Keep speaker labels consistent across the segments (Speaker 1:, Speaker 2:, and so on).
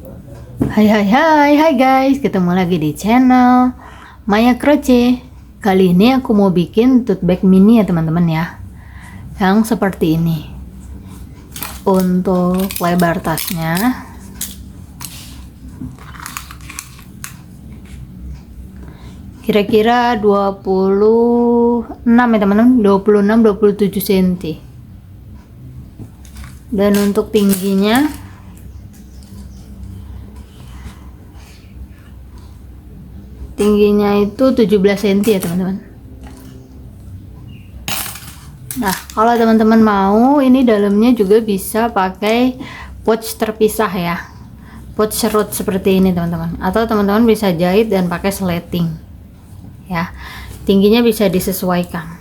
Speaker 1: Hai guys, ketemu lagi di channel Maya Crochet. Kali ini aku mau bikin tote bag mini ya teman-teman ya, yang seperti ini. Untuk lebar tasnya kira-kira 26 ya teman-teman, 26-27 cm. Dan untuk tingginya itu 17 cm ya teman-teman. Nah, kalau teman-teman mau, ini dalamnya juga bisa pakai pouch terpisah ya, pouch serut seperti ini teman-teman, atau teman-teman bisa jahit dan pakai sleting ya. Tingginya bisa disesuaikan.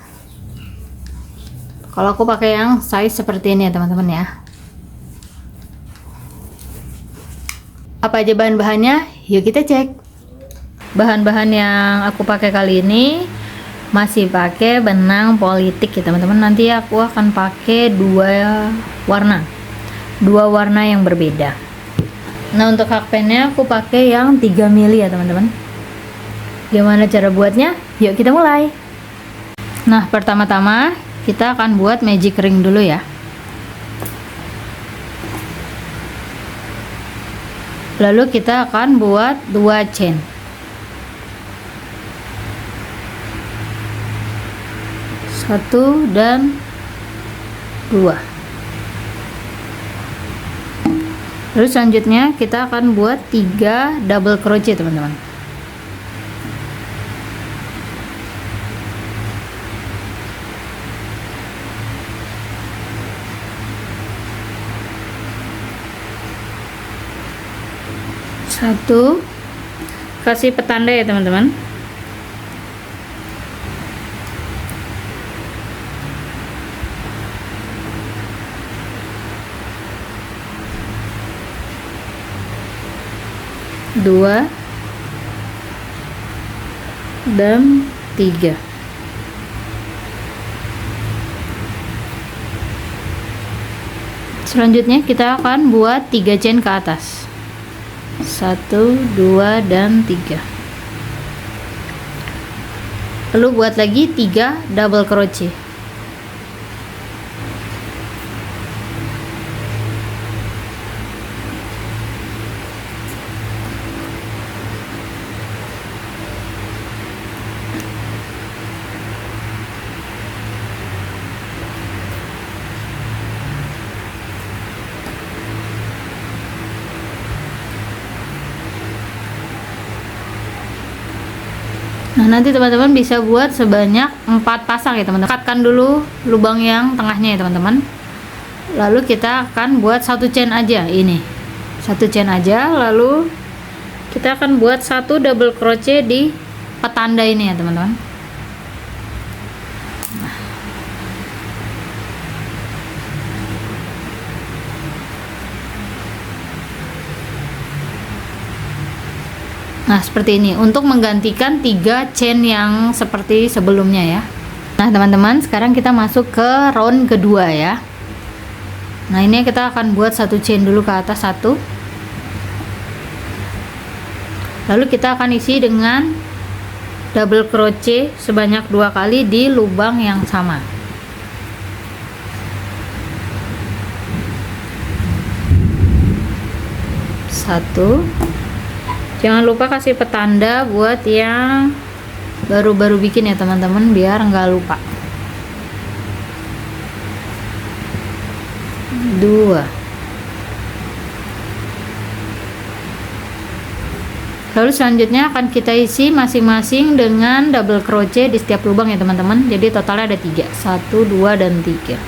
Speaker 1: Kalau aku pakai yang size seperti ini ya teman-teman ya. Apa aja bahan-bahannya? Yuk kita cek. Bahan-bahan yang aku pakai kali ini masih pakai benang politik ya teman-teman. Nanti aku akan pakai dua warna yang berbeda. Nah, untuk hakpennya aku pakai yang 3 mili ya teman-teman. Gimana cara buatnya? Yuk kita mulai. Nah, pertama-tama kita akan buat magic ring dulu ya. Lalu kita akan buat 2 chain. Satu dan 2. Lalu selanjutnya kita akan buat 3 double crochet teman-teman. Satu, kasih petanda ya teman-teman. Dua dan 3. Selanjutnya kita akan buat 3 chain ke atas. 1, 2 dan 3. Lalu buat lagi 3 double crochet. Nah, nanti teman-teman bisa buat sebanyak 4 pasang ya teman-teman. Dekatkan dulu lubang yang tengahnya ya teman-teman. Lalu kita akan buat 1 chain aja ini. 1 chain aja, lalu kita akan buat 1 double crochet di petanda ini ya teman-teman. Nah, seperti ini untuk menggantikan 3 chain yang seperti sebelumnya ya. Nah, teman-teman, sekarang kita masuk ke round kedua ya. Nah, ini kita akan buat 1 chain dulu ke atas 1. Lalu kita akan isi dengan double crochet sebanyak 2 kali di lubang yang sama. Satu. Jangan lupa kasih petanda buat yang baru-baru bikin ya teman-teman, biar nggak lupa. 2. Lalu selanjutnya akan kita isi masing-masing dengan double crochet di setiap lubang ya teman-teman. Jadi totalnya ada 3. 1, 2 dan 3.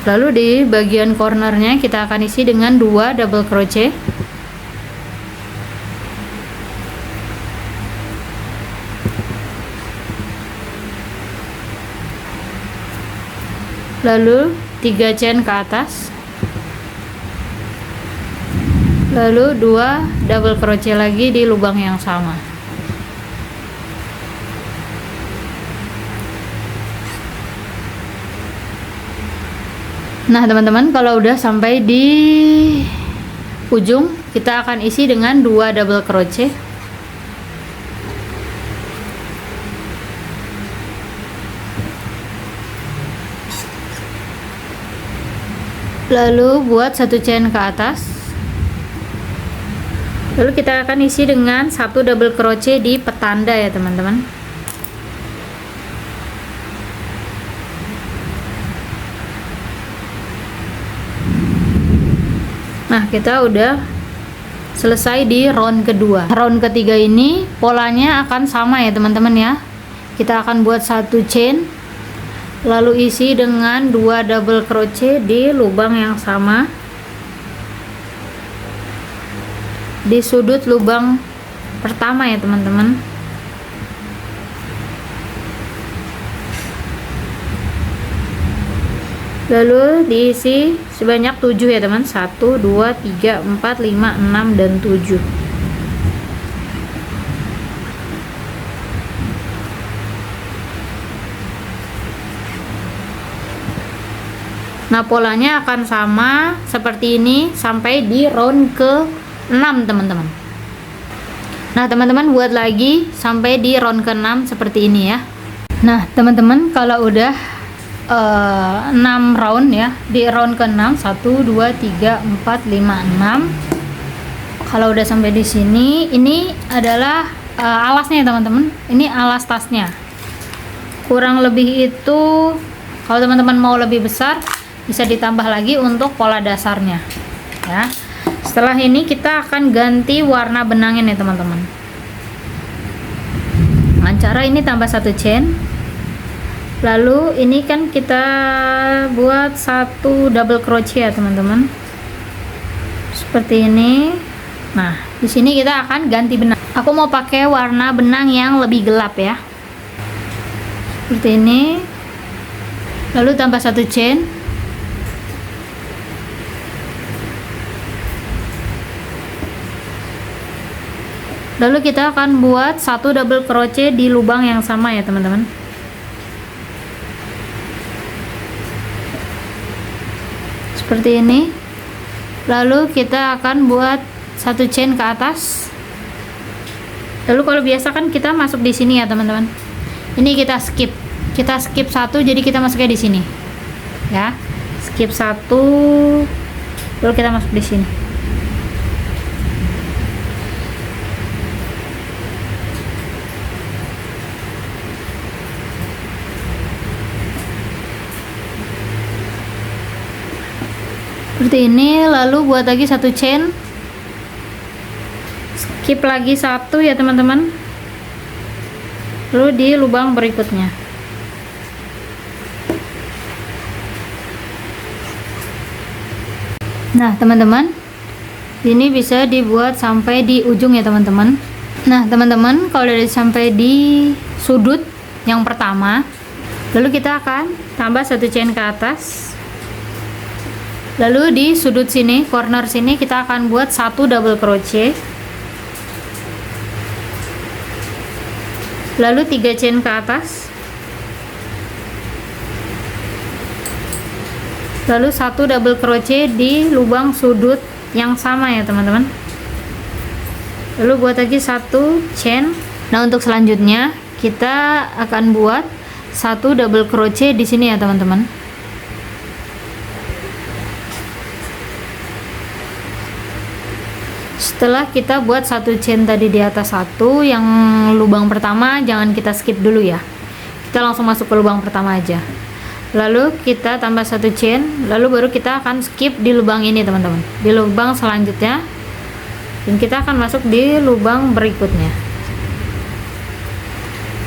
Speaker 1: Lalu di bagian cornernya kita akan isi dengan 2 double crochet. lalu 3 chain ke atas, lalu 2 double crochet lagi di lubang yang sama. Nah teman-teman, kalau udah sampai di ujung, kita akan isi dengan 2 double crochet. Lalu buat 1 chain ke atas, lalu kita akan isi dengan 1 double crochet di petanda ya teman-teman. Nah, kita udah selesai di round kedua. Round ketiga ini polanya akan sama ya teman-teman ya. Kita akan buat 1 chain, lalu isi dengan 2 double crochet di lubang yang sama di sudut lubang pertama ya teman-teman. Lalu diisi sebanyak 7 ya teman. 1 2 3 4 5 6 dan 7. Nah, polanya akan sama seperti ini sampai di round ke-6 teman-teman. Nah, teman-teman buat lagi sampai di round ke-6 seperti ini ya. Nah, teman-teman kalau udah 6 round ya, di round ke-6 1 2 3 4 5 6. Kalau udah sampai di sini, ini adalah alasnya ya teman-teman. Ini alas tasnya. Kurang lebih itu, kalau teman-teman mau lebih besar bisa ditambah lagi untuk pola dasarnya ya. Setelah ini kita akan ganti warna benangnya nih teman-teman. Dengan cara ini tambah 1 chain, lalu ini kan kita buat 1 double crochet ya teman-teman, seperti ini. Nah, di sini kita akan ganti benang. Aku mau pakai warna benang yang lebih gelap ya, seperti ini. Lalu tambah 1 chain, lalu kita akan buat 1 double crochet di lubang yang sama ya teman-teman. Seperti ini. Lalu kita akan buat 1 chain ke atas. Lalu kalau biasa kan kita masuk di sini ya teman-teman. Ini kita skip 1, jadi kita masuknya di sini ya. Skip 1, lalu kita masuk di sini. Seperti ini. Lalu buat lagi 1 chain, skip lagi 1 ya teman-teman, lalu di lubang berikutnya. Nah teman-teman, ini bisa dibuat sampai di ujung ya teman-teman. Nah teman-teman, kalau udah sampai di sudut yang pertama, lalu kita akan tambah 1 chain ke atas. Lalu di sudut sini, corner sini, kita akan buat 1 double crochet, lalu 3 chain ke atas, lalu 1 double crochet di lubang sudut yang sama ya teman-teman. Lalu buat lagi 1 chain. Nah, untuk selanjutnya kita akan buat 1 double crochet di sini ya teman-teman. Setelah kita buat 1 chain tadi di atas 1, yang lubang pertama jangan kita skip dulu ya, kita langsung masuk ke lubang pertama aja. Lalu kita tambah 1 chain, lalu baru kita akan skip di lubang ini teman-teman, di lubang selanjutnya, dan kita akan masuk di lubang berikutnya.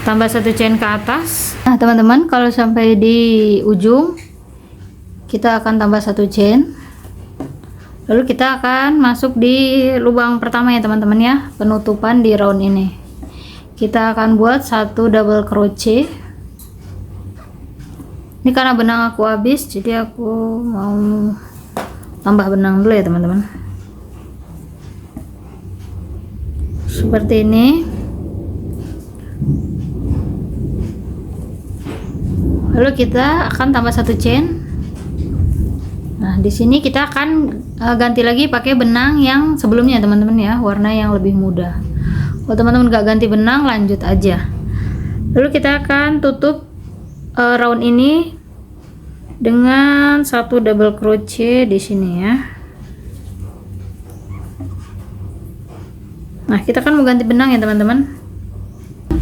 Speaker 1: Tambah 1 chain ke atas. Nah teman-teman, kalau sampai di ujung kita akan tambah 1 chain, lalu kita akan masuk di lubang pertama ya teman-teman ya, penutupan di round ini. Kita akan buat 1 double crochet, Ini karena benang aku habis, jadi aku mau tambah benang dulu ya teman-teman. Seperti ini. Lalu kita akan tambah satu chain. Nah, di sini kita akan ganti lagi pakai benang yang sebelumnya teman-teman ya, warna yang lebih mudah. Kalau teman-teman gak ganti benang, lanjut aja. Lalu kita akan tutup round ini dengan satu double crochet di sini ya. Nah, kita kan mau ganti benang ya teman-teman.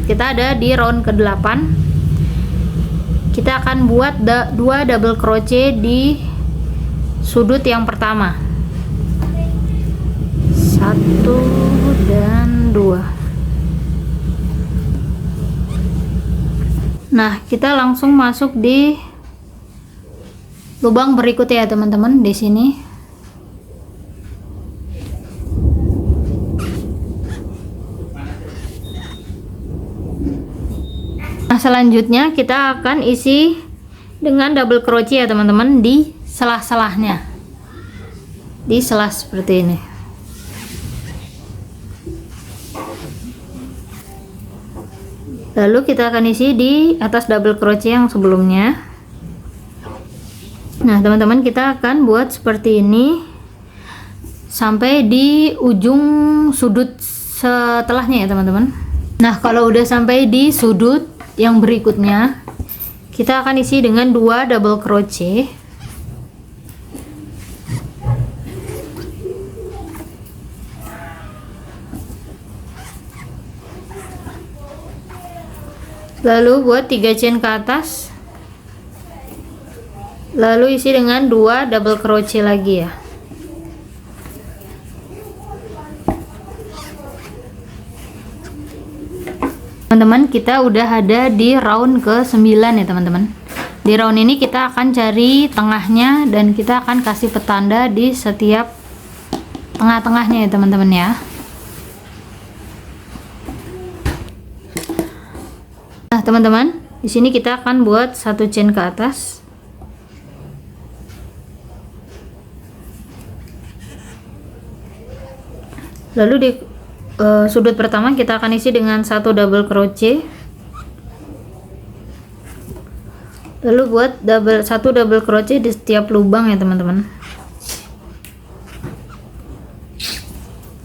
Speaker 1: Kita ada di round ke-8. Kita akan buat 2 double crochet di sudut yang pertama. 1 dan 2. Nah, kita langsung masuk di lubang berikutnya ya teman-teman, di sini. Nah, selanjutnya kita akan isi dengan double crochet ya teman-teman di selah-selahnya, di selah seperti ini. Lalu kita akan isi di atas double crochet yang sebelumnya. Nah teman-teman, kita akan buat seperti ini sampai di ujung sudut setelahnya ya teman-teman. Nah kalau udah sampai di sudut yang berikutnya, kita akan isi dengan 2 double crochet. Lalu buat 3 chain ke atas, lalu isi dengan 2 double crochet lagi ya. Teman-teman, kita udah ada di round ke-9 ya teman-teman. Di round ini kita akan cari tengahnya dan kita akan kasih petanda di setiap tengah-tengahnya ya teman-teman ya. Nah teman-teman, di sini kita akan buat 1 chain ke atas. Lalu di sudut pertama kita akan isi dengan 1 double crochet. Lalu buat 1 double crochet di setiap lubang ya teman-teman.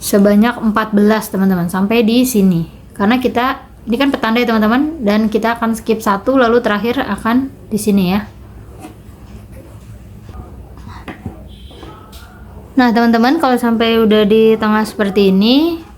Speaker 1: Sebanyak 14 teman-teman, sampai di sini. Karena kita ini kan petanda ya teman-teman, dan kita akan skip 1, lalu terakhir akan di sini ya. Nah teman-teman, kalau sampai udah di tengah seperti ini,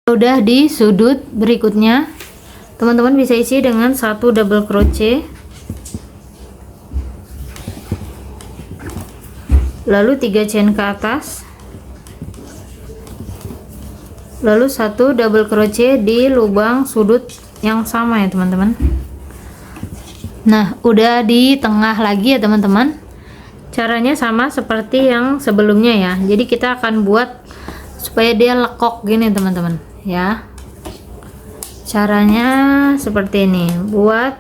Speaker 1: udah di sudut berikutnya, teman-teman bisa isi dengan 1 double crochet, lalu 3 chain ke atas, lalu 1 double crochet di lubang sudut yang sama ya teman-teman. Nah udah di tengah lagi ya teman-teman. Caranya sama seperti yang sebelumnya ya, jadi kita akan buat supaya dia lekok gini teman-teman ya. Caranya seperti ini, buat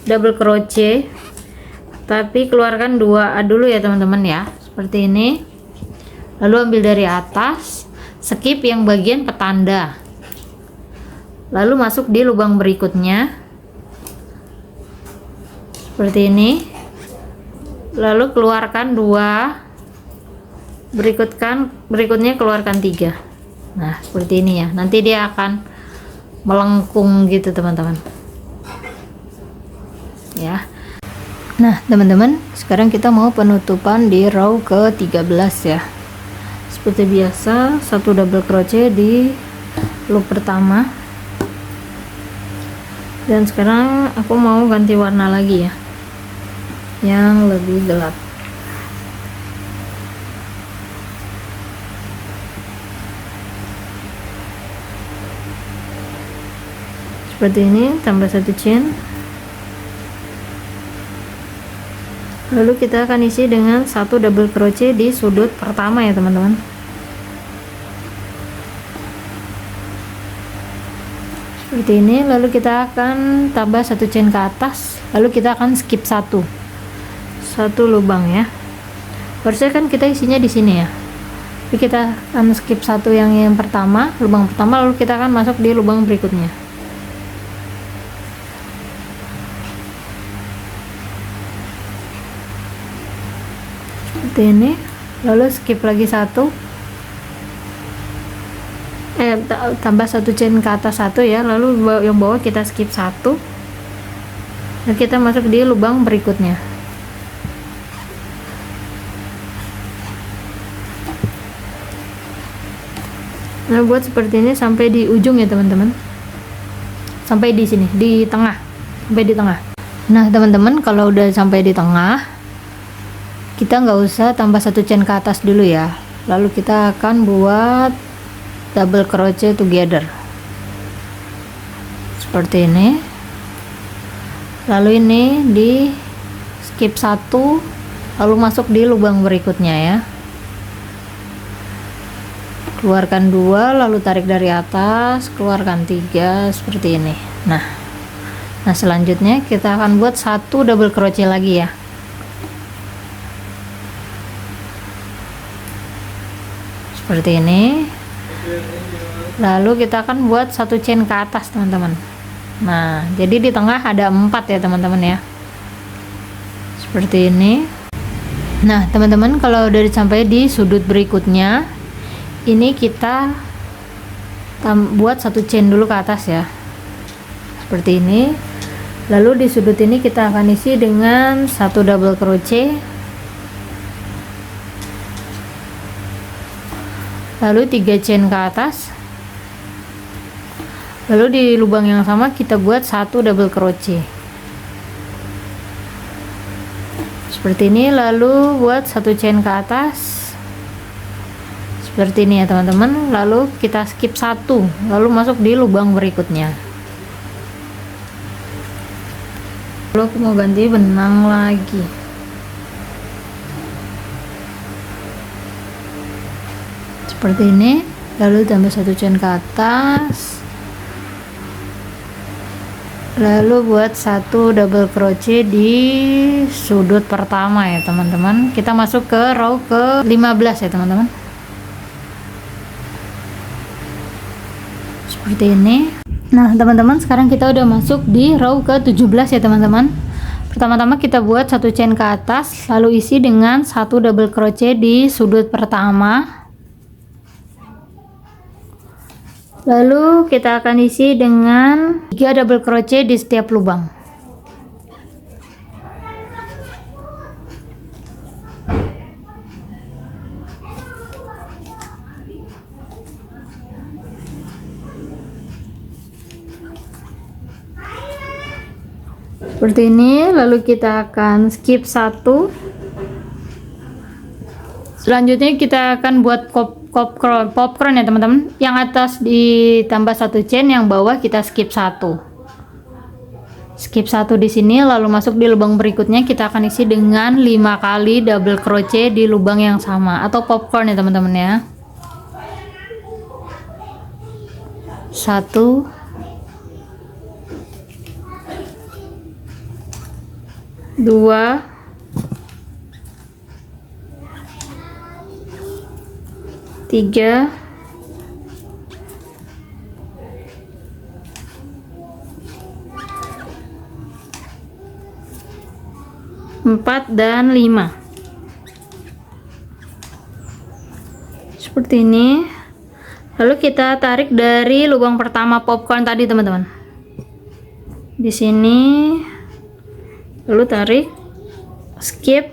Speaker 1: double crochet tapi keluarkan 2 dulu ya teman-teman ya, seperti ini. Lalu ambil dari atas, skip yang bagian petanda, lalu masuk di lubang berikutnya seperti ini, lalu keluarkan 2, berikutnya keluarkan 3. Nah seperti ini ya, nanti dia akan melengkung gitu teman-teman ya. Nah teman-teman, sekarang kita mau penutupan di row ke 13 ya. Seperti biasa, 1 double crochet di loop pertama. Dan sekarang aku mau ganti warna lagi ya, yang lebih gelap. Seperti ini, tambah 1 chain. Lalu kita akan isi dengan 1 double crochet di sudut pertama ya teman-teman. Seperti ini, lalu kita akan tambah 1 chain ke atas, lalu kita akan skip satu lubang ya. Harusnya kan kita isinya di sini ya, tapi kita akan skip satu yang pertama, lubang pertama, lalu kita akan masuk di lubang berikutnya. Seperti ini, lalu skip lagi satu, tambah 1 chain ke atas satu ya, lalu yang bawah kita skip satu, dan kita masuk di lubang berikutnya. Nah buat seperti ini sampai di ujung ya teman-teman, sampai di sini, di tengah, sampai di tengah. Nah teman-teman, kalau udah sampai di tengah, kita nggak usah tambah 1 chain ke atas dulu ya, lalu kita akan buat double crochet together seperti ini. Lalu ini di skip satu, lalu masuk di lubang berikutnya ya, keluarkan 2, lalu tarik dari atas, keluarkan 3 seperti ini. Nah selanjutnya kita akan buat 1 double crochet lagi ya, seperti ini. Lalu kita akan buat 1 chain ke atas teman-teman. Nah jadi di tengah ada 4 ya teman-teman ya, seperti ini. Nah teman-teman, kalau udah sampai di sudut berikutnya, ini kita buat 1 chain dulu ke atas ya, seperti ini. Lalu di sudut ini kita akan isi dengan 1 double crochet, lalu 3 chain ke atas, lalu di lubang yang sama kita buat 1 double crochet seperti ini, lalu buat 1 chain ke atas seperti ini ya teman-teman. Lalu kita skip 1, lalu masuk di lubang berikutnya. Lalu aku mau ganti benang lagi. Seperti ini, lalu tambah 1 chain ke atas, lalu buat 1 double crochet di sudut pertama ya teman-teman. Kita masuk ke row ke 15 ya teman-teman, seperti ini. Nah teman-teman, sekarang kita udah masuk di row ke 17 ya teman-teman. Pertama-tama kita buat 1 chain ke atas, lalu isi dengan 1 double crochet di sudut pertama. Lalu kita akan isi dengan 3 double crochet di setiap lubang. Seperti ini, lalu kita akan skip 1. Selanjutnya kita akan buat popcorn ya teman-teman. Yang atas ditambah 1 chain, yang bawah kita skip 1. Skip 1 di sini, lalu masuk di lubang berikutnya. Kita akan isi dengan 5 kali double crochet di lubang yang sama, atau popcorn ya teman-teman ya. 1, 2, 3, 4 dan 5 seperti ini. Lalu kita tarik dari lubang pertama popcorn tadi teman-teman, di sini, lalu tarik slip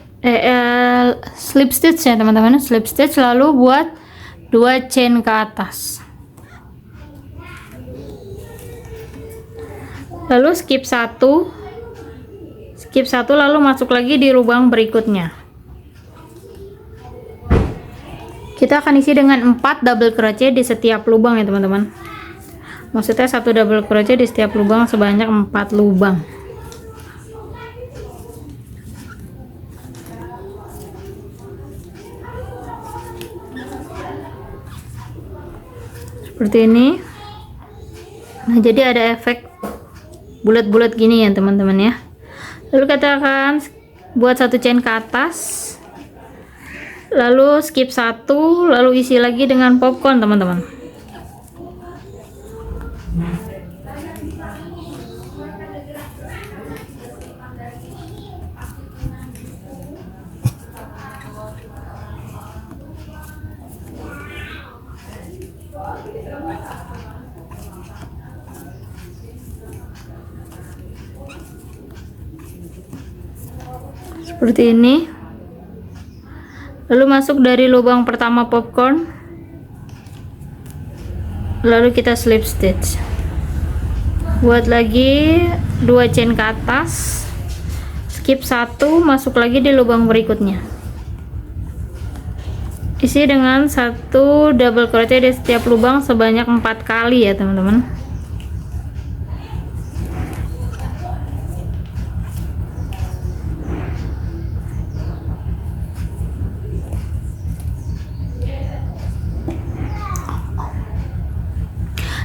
Speaker 1: stitch ya teman-teman, slip stitch, lalu buat 2 chain ke atas, lalu skip satu, lalu masuk lagi di lubang berikutnya. Kita akan isi dengan 4 double crochet di setiap lubang ya teman-teman, maksudnya 1 double crochet di setiap lubang sebanyak 4 lubang. Seperti ini. Nah, jadi ada efek bulat-bulat gini ya teman-teman ya. Lalu kita akan buat 1 chain ke atas, lalu skip 1, lalu isi lagi dengan popcorn teman-teman. Seperti ini. Lalu masuk dari lubang pertama popcorn, lalu kita slip stitch, buat lagi 2 chain ke atas, skip 1, masuk lagi di lubang berikutnya, isi dengan 1 double crochet di setiap lubang sebanyak 4 kali ya teman-teman.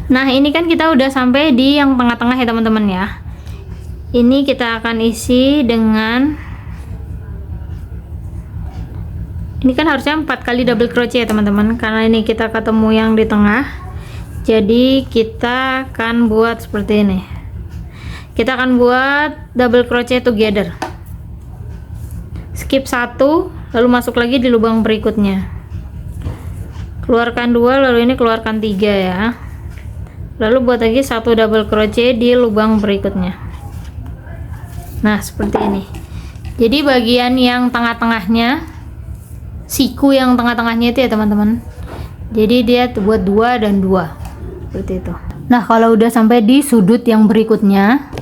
Speaker 1: Nah, ini kan kita udah sampai di yang tengah-tengah ya teman-teman ya. Ini kita akan isi dengan, ini kan harusnya 4 kali double crochet ya teman-teman, karena ini kita ketemu yang di tengah, jadi kita akan buat seperti ini. Kita akan buat double crochet together, skip 1, lalu masuk lagi di lubang berikutnya, keluarkan 2, lalu ini keluarkan 3 ya, lalu buat lagi 1 double crochet di lubang berikutnya. Nah, seperti ini. Jadi bagian yang tengah-tengahnya, siku yang tengah-tengahnya itu ya teman-teman, jadi dia buat 2 dan 2 seperti itu. Nah, kalau udah sampai di sudut yang berikutnya,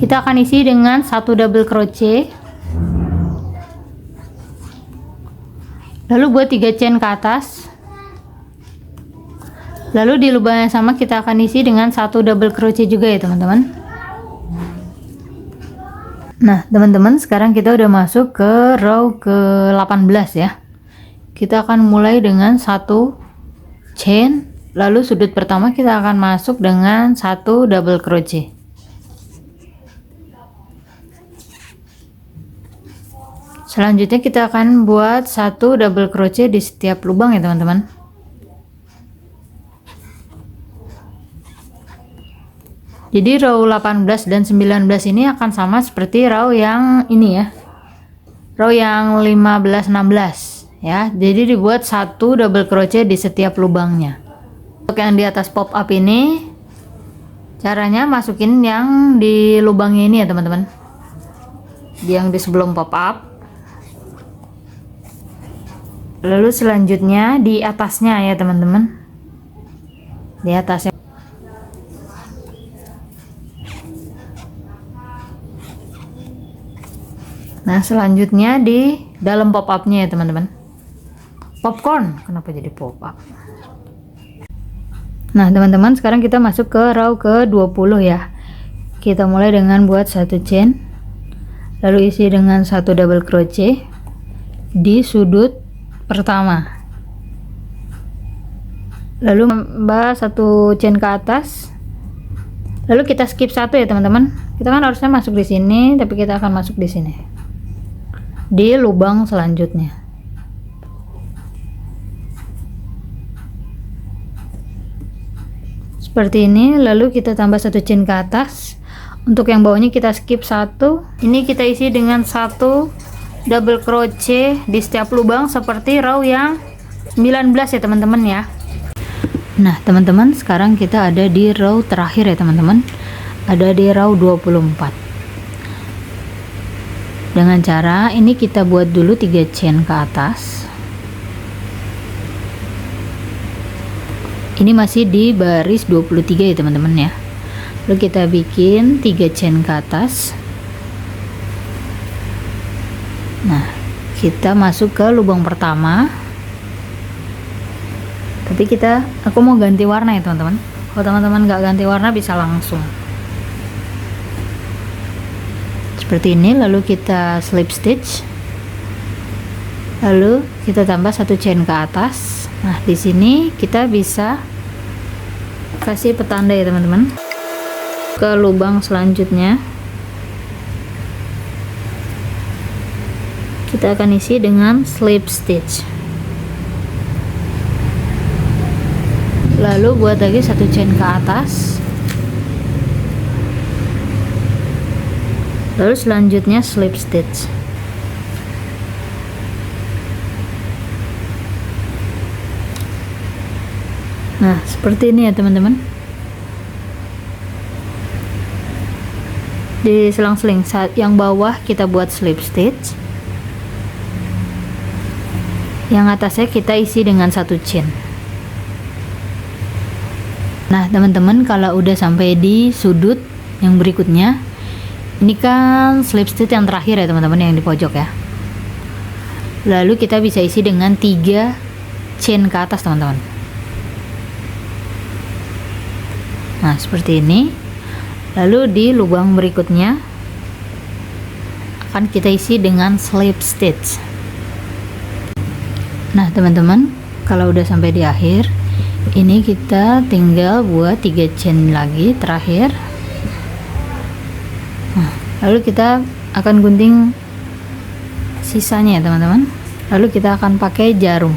Speaker 1: kita akan isi dengan 1 double crochet, lalu buat 3 chain ke atas, lalu di lubang yang sama kita akan isi dengan 1 double crochet juga ya teman-teman. Nah teman-teman, sekarang kita udah masuk ke row ke 18 ya. Kita akan mulai dengan 1 chain, lalu sudut pertama kita akan masuk dengan 1 double crochet. Selanjutnya kita akan buat 1 double crochet di setiap lubang ya teman-teman. Jadi row 18 dan 19 ini akan sama seperti row yang ini ya, row yang 15-16 ya. Jadi dibuat 1 double crochet di setiap lubangnya. Untuk yang di atas pop up ini, caranya masukin yang di lubangnya ini ya teman-teman, yang di sebelum pop up. Lalu selanjutnya di atasnya ya teman-teman, di atasnya. Nah, selanjutnya di dalam pop upnya ya teman-teman. Popcorn, kenapa jadi pop up? Nah teman-teman, sekarang kita masuk ke row ke 20 ya. Kita mulai dengan buat 1 chain, lalu isi dengan 1 double crochet di sudut pertama, lalu tambah 1 chain ke atas, lalu kita skip 1 ya teman-teman. Kita kan harusnya masuk di sini, tapi kita akan masuk di sini, di lubang selanjutnya. Seperti ini, lalu kita tambah 1 chain ke atas. Untuk yang bawahnya kita skip 1. Ini kita isi dengan 1 double crochet di setiap lubang seperti row yang 19 ya teman-teman ya. Nah teman-teman, sekarang kita ada di row terakhir ya teman-teman, ada di row 24. Dengan cara ini kita buat dulu 3 chain ke atas. Ini masih di baris 23 ya teman-teman ya. Lalu kita bikin 3 chain ke atas. Nah, kita masuk ke lubang pertama. Tapi aku mau ganti warna ya teman-teman. Kalau teman-teman nggak ganti warna bisa langsung seperti ini. Lalu kita slip stitch, lalu kita tambah 1 chain ke atas. Nah, di sini kita bisa kasih petanda ya teman-teman ke lubang selanjutnya. Kita akan isi dengan slip stitch, lalu buat lagi 1 chain ke atas, lalu selanjutnya slip stitch. Nah, seperti ini ya teman-teman. Di selang-seling yang bawah kita buat slip stitch, yang atasnya kita isi dengan 1 chain. Nah teman-teman, kalau udah sampai di sudut yang berikutnya, ini kan slip stitch yang terakhir ya teman-teman, yang di pojok ya. Lalu kita bisa isi dengan 3 chain ke atas teman-teman. Nah seperti ini. Lalu di lubang berikutnya akan kita isi dengan slip stitch. Nah teman-teman, kalau udah sampai di akhir, ini kita tinggal buat 3 chain lagi terakhir. Nah, lalu kita akan gunting sisanya ya teman-teman. Lalu kita akan pakai jarum.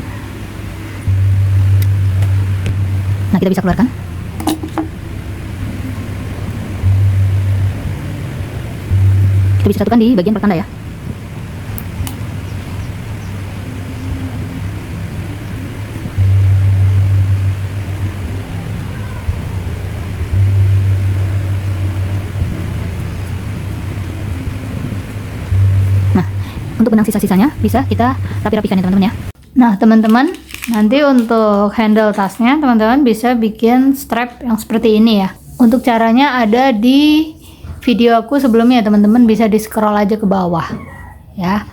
Speaker 1: Nah, kita bisa keluarkan. Kita bisa satukan di bagian pertanda ya. Untuk benang sisa-sisanya bisa kita rapi-rapikan ya teman-teman ya. Nah teman-teman, nanti untuk handle tasnya teman-teman bisa bikin strap yang seperti ini ya. Untuk caranya ada di video aku sebelumnya, teman-teman bisa di scroll aja ke bawah ya.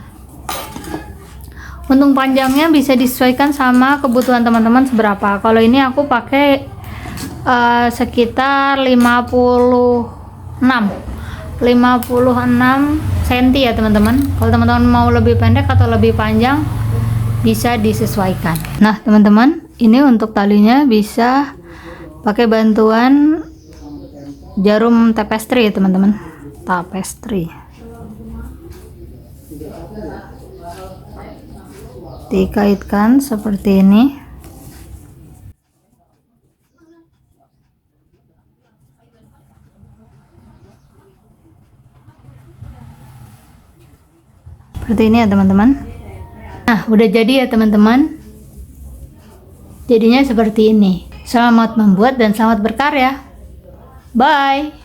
Speaker 1: Untuk panjangnya bisa disesuaikan sama kebutuhan teman-teman seberapa. Kalau ini aku pakai sekitar 56 cm ya teman-teman. Kalau teman-teman mau lebih pendek atau lebih panjang bisa disesuaikan. Nah teman-teman, ini untuk talinya bisa pakai bantuan jarum tapestry ya teman-teman. Tapestry dikaitkan seperti ini. Seperti ini ya teman-teman. Nah udah jadi ya teman-teman, jadinya seperti ini. Selamat membuat dan selamat berkarya. Bye.